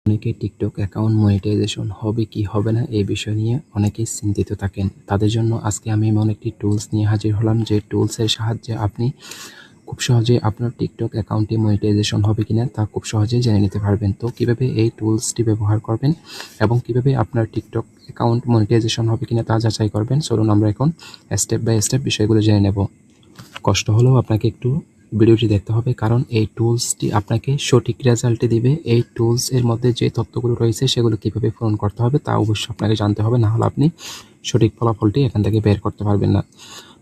অনেকে TikTok account monetization হবে কি হবে না এই বিষয় নিয়ে অনেকেই চিন্তিত থাকেন। তাদের জন্য আজকে আমি এমন একটি টুলস নিয়ে হাজির হলাম যে টুলসের সাহায্যে আপনি খুব সহজেই আপনার টিকটক অ্যাকাউন্টটি মনিটাইজেশন হবে কিনা তা খুব সহজেই জেনে নিতে পারবেন। তো কিভাবে এই টুলসটি ব্যবহার করবেন এবং কিভাবে আপনার টিকটক অ্যাকাউন্ট মনিটাইজেশন হবে কিনা তা যাচাই করবেন, চলুন আমরা এখন স্টেপ বাই স্টেপ বিষয়গুলো জেনে নেব। কষ্ট হলেও আপনাকে একটু ভিডিওটি দেখতে হবে, কারণ এই টুলসটি আপনাকে সঠিক রেজাল্টটি দিবে। এই টুলস এর মধ্যে যে তথ্যগুলো রয়েছে সেগুলো কিভাবে পূরণ করতে হবে তা অবশ্যই আপনাকে জানতে হবে, না হলে আপনি সঠিক ফলাফলটি এখান থেকে বের করতে পারবেন না।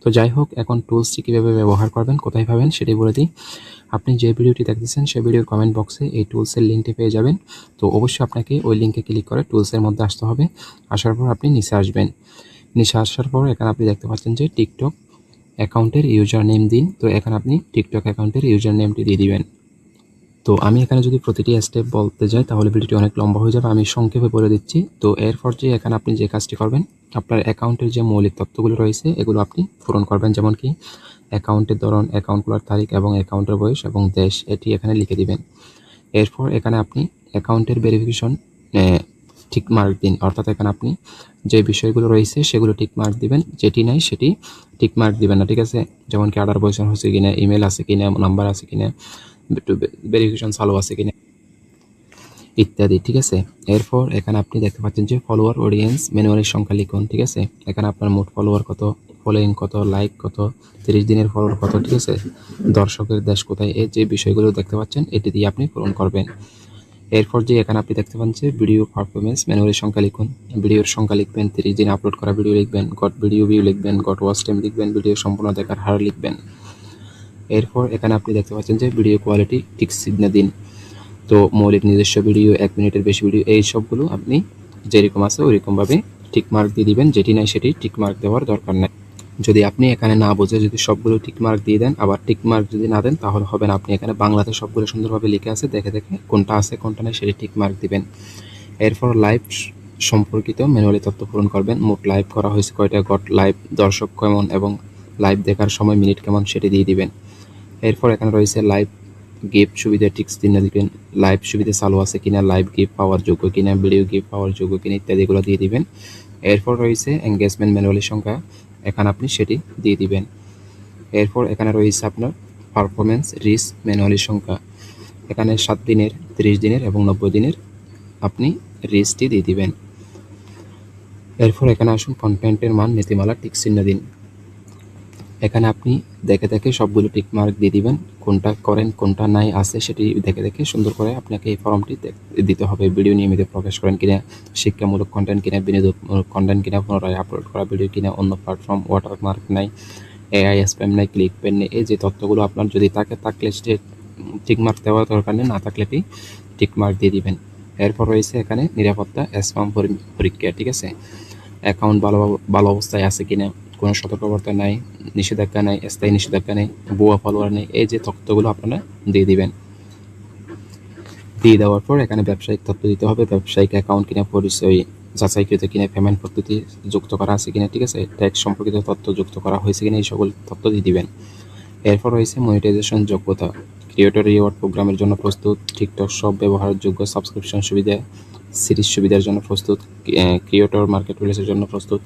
তো যাই হোক, এখন টুলসটি কীভাবে ব্যবহার করবেন, কোথায় পাবেন সেটি বলে দিই। আপনি যে ভিডিওটি দেখতেছেন সেই ভিডিওর কমেন্ট বক্সে এই টুলসের লিঙ্কটি পেয়ে যাবেন। তো অবশ্যই আপনাকে ওই লিঙ্কে ক্লিক করে টুলসের মধ্যে আসতে হবে। আসার পর আপনি নিচে আসবেন। নিচে আসার পর এখানে আপনি দেখতে পাচ্ছেন যে টিকটক অ্যাকাউন্টের ইউজার নেম দিন। তো এখানে আপনি টিকটক অ্যাকাউন্টের ইউজার নেমটি দিয়ে দিবেন। তো আমি এখানে যদি প্রতিটি স্টেপ বলতে যাই তাহলে ভিডিওটি অনেক লম্বা হয়ে যাবে, আমি সংক্ষেপে বলে দিচ্ছি। তো এরপর যে এখানে আপনি যে কাজটি করবেন, আপনার অ্যাকাউন্টের যে মৌলিক তথ্যগুলো রয়েছে এগুলো আপনি পূরণ করবেন, যেমন কি অ্যাকাউন্টের ধরন, অ্যাকাউন্ট খোলার তারিখ এবং অ্যাকাউন্টের বয়স এবং দেশ, এটি এখানে লিখে দিবেন। এরপর এখানে আপনি অ্যাকাউন্টের ভেরিফিকেশন টিক মার্ক দিন, অর্থাৎ এখানে আপনি যে বিষয়গুলো রয়েছে সেগুলো টিক মার্ক দিবেন, যেটি নাই সেটি টিক মার্ক দিবেন না, ঠিক আছে? যেমন কি আধার বয়স হচ্ছে কিনা, ইমেল আছে কিনা, নাম্বার আছে কিনা, ভেরিফিকেশন চালু আছে কিনা ইত্যাদি, ঠিক আছে? এরপর এখানে আপনি দেখতে পাচ্ছেন যে ফলোয়ার, অডিয়েন্স, ম্যানুয়ালের সংখ্যা লিখুন, ঠিক আছে? এখানে আপনার মোট ফলোয়ার কত, ফলোয়িং কত, লাইক কত, 30 দিনের ফলোয়ার কত, ঠিক আছে? দর্শকের দেশ কোথায়, এই যে বিষয়গুলো দেখতে পাচ্ছেন এটি দিয়ে আপনি পূরণ করবেন। এরপর যে এখানে আপনি দেখতে পাচ্ছেন যে ভিডিও পারফরমেন্স, ম্যানুয়ালের সংখ্যা লিখুন, ভিডিওর সংখ্যা লিখবেন, 30 দিন আপলোড করা ভিডিও লিখবেন, গট ভিডিও ভিউ লিখবেন, গট ওয়াচ টাইম লিখবেন, ভিডিও সম্পূর্ণ দেখার হার লিখবেন। এরপর এখানে আপনি দেখতে পাচ্ছেন যে ভিডিও কোয়ালিটি টিক চিহ্ন দিন। তো মৌলিক নিজস্ব ভিডিও, 1 মিনিটের বেশি ভিডিও, এই সবগুলো আপনি যেরকম আছে ওইরকমভাবে টিক মার্ক দিয়ে দিবেন, যেটি নাই সেটি টিক মার্ক দেওয়ার দরকার নাই। যদি আপনি এখানে না বুঝে যদি সবগুলো টিক মার্ক দিয়ে দেন, আবার টিক মার্ক যদি না দেন তাহলে হবে না। আপনি এখানে বাংলাতে সবগুলো সুন্দরভাবে লিখে আছে, দেখে দেখে কোনটা আছে কোনটা নেই সেটি টিক মার্ক দিবেন। এরপর লাইভ সম্পর্কিত ম্যানুয়ালি তথ্য পূরণ করবেন। মোট লাইভ করা হয়েছে কয়টা, গট লাইভ, দর্শক কেমন এবং লাইভ দেখার সময় মিনিট কেমন সেটি দিয়ে দিবেন। এরপর এখানে রয়েছে লাইভ গিফট সুবিধা, টিক্স চিহ্ন দিবেন, লাইভ সুবিধা চালু আছে কিনা, লাইভ গিফট পাওয়ার যোগ্য কিনা, ভিডিও গিফট পাওয়ার যোগ্য কিনা ইত্যাদিগুলো দিয়ে দিবেন। এরপর রয়েছে এঙ্গেজমেন্ট ম্যানুয়ালি সংখ্যা, এখানে আপনি সেটি দিয়ে দিবেন। এরপর এখানে রয়েছে আপনার পারফরমেন্স রিস্ক ম্যানুয়ালি সংখ্যা, এখানে 7 দিনের, 30 দিনের এবং 90 দিনের আপনি রিস্কটি দিয়ে দিবেন। এরপর এখানে আসুন কন্টেন্টের মান, নীতিমালা টিক চিহ্ন দিন। এখানে আপনি দেখে দেখে সবগুলো টিক মার্ক দিয়ে দিবেন, কোনটা করেন কোনটা নাই আছে সেটি দেখে দেখে সুন্দর করে আপনাকে এই ফর্মটি দিতে হবে। ভিডিও নিয়মিত প্রকাশ করেন কিনা, শিক্ষামূলক কন্টেন্ট কিনা, বিনোদনমূলক কন্টেন্ট কিনা, পুনরায় আপলোড করা ভিডিও কিনা, অন্য প্ল্যাটফর্ম, ওয়াটারমার্ক নাই, এআই স্প্যাম নাই, ক্লিক পেন নেই, এই যে তথ্যগুলো আপনার যদি থাকলে টিক মার্ক দেওয়ার দরকার নেই, না থাকলে টিক মার্ক দিয়ে দিবেন। এরপর রয়েছে এখানে নিরাপত্তা, স্প্যাম পরীক্ষা, ঠিক আছে? অ্যাকাউন্ট ভালো অবস্থায় আছে কিনা, কোনো সতর্কবার্তা নাই, নিষেধাজ্ঞা নাই, স্থায়ী নিষেধাজ্ঞা নেই, ভুয়া ফলোয়ার নেই, এই যে তথ্যগুলো আপনারা দিয়ে দিবেন। দিয়ে দেওয়ার পর এখানে ব্যবসায়িক তথ্য দিতে হবে, ব্যবসায়িক অ্যাকাউন্ট কিনা, পরিচয় যাচাইকৃত কিনা, পেমেন্ট পদ্ধতি যুক্ত করা আছে কিনা, ঠিক আছে? ট্যাক্স সম্পর্কিত তথ্য যুক্ত করা হয়েছে কিনা, এই সকল তথ্য দিয়ে দিবেন। এরপর রয়েছে মনিটাইজেশন যোগ্যতা, ক্রিয়েটর রিওয়ার্ড প্রোগ্রামের জন্য প্রস্তুত, টিকটক সব ব্যবহারযোগ্য, সাবস্ক্রিপশন সুবিধা, সিরিজ সুবিধার জন্য প্রস্তুত, ক্রিয়েটর মার্কেট প্লেসের জন্য প্রস্তুত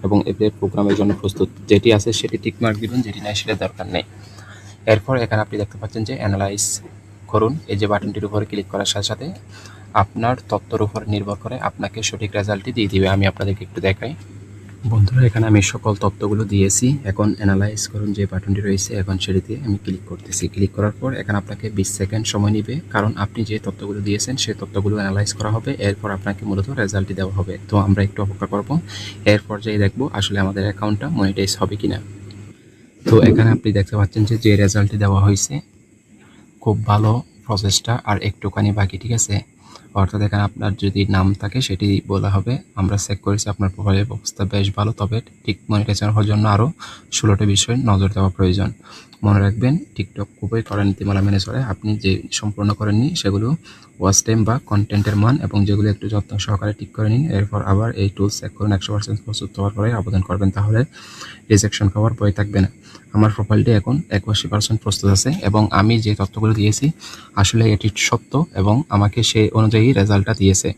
এবং এফিলিয়েট প্রোগ্রামের জন্য প্রস্তুত, যেটি আছে সেটি টিক মার্ক দিবেন, যেটি নাই সেটা দরকার নেই। এরপর এখানে আপনি দেখতে পাচ্ছেন যে অ্যানালাইজ করুন, এই যে বাটনটির উপরে ক্লিক করার সাথে সাথে আপনার তথ্যের উপর নির্ভর করে আপনাকে সঠিক রেজাল্টটি দিয়ে দিবে। আমি আপনাদেরকে একটু দেখাই। বন্ধুরা, এখানে আমি সকল তথ্যগুলো দিয়েছি, এখন অ্যানালাইজ করুন যে বাটনটি রয়েছে এখন সেটিতে আমি ক্লিক করতেছি। ক্লিক করার পর এখানে আপনাকে 20 সেকেন্ড সময় নেবে, কারণ আপনি যে তথ্যগুলো দিয়েছেন সেই তথ্যগুলো অ্যানালাইজ করা হবে, এরপর আপনাকে মূলত রেজাল্টটি দেওয়া হবে। তো আমরা একটু অপেক্ষা করব, এরপর যেই দেখবো আসলে আমাদের অ্যাকাউন্টটা মনিটাইজ হবে কিনা। তো এখানে আপনি দেখতে পাচ্ছেন যে রেজাল্টটি দেওয়া হয়েছে, খুব ভালো প্রসেসটা আর একটুখানি বাকি, ঠিক আছে? অর্থাৎ এখানে আপনার যদি নাম থাকে সেটি বলা হবে। আমরা চেক করেছি আপনার প্রোফাইলের অবস্থা বেশ ভালো, তবে ঠিক মনিটাইজেশন হওয়ার জন্য আরও 16টি বিষয় নজর দেওয়া প্রয়োজন। মনে রাখবেন, টিকটক খুবই কড়া নীতিমালা মেনে চলে। আপনি যে সম্পূর্ণ করেননি সেগুলো ওয়াচ টাইম বা কন্টেন্টের মান এবং যেগুলো একটু যত্ন সহকারে ঠিক করে নিন। এরপর আবার এই টুলস চেক করুন, 100% প্রস্তুত হওয়ার পরে আবেদন করবেন, তাহলে রিজেকশন পাওয়ার ভয় থাকবে না। আমার প্রোফাইলটি এখন 81% প্রস্তুত আছে এবং আমি যে তথ্যগুলো দিয়েছি আসলে এটি সত্য এবং আমাকে সে অনুযায়ী রেজাল্টটা দিয়েছে।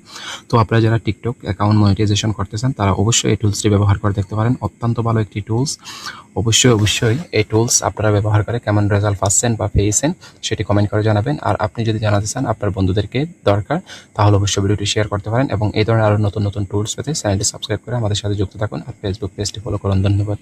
তো আপনারা যারা টিকটক অ্যাকাউন্ট মনিটাইজেশন করতে চান তারা অবশ্যই এই টুলসটি ব্যবহার করে দেখতে পারেন। অত্যন্ত ভালো একটি টুলস। অবশ্যই এই টুলস আপনারা ব্যবহার করে কেমন রেজাল্ট পাচ্ছেন বা পেয়েছেন সেটি কমেন্ট করে জানাবেন। আর আপনি যদি জানাতে চান আপনার বন্ধুদেরকে দরকার, তাহলে অবশ্যই ভিডিওটি শেয়ার করতে পারেন এবং এই ধরনের আরও নতুন নতুন টুলস পেতে চ্যানেলটি সাবস্ক্রাইব করে আমাদের সাথে যুক্ত থাকুন আর ফেসবুক পেজটি ফলো করুন। ধন্যবাদ।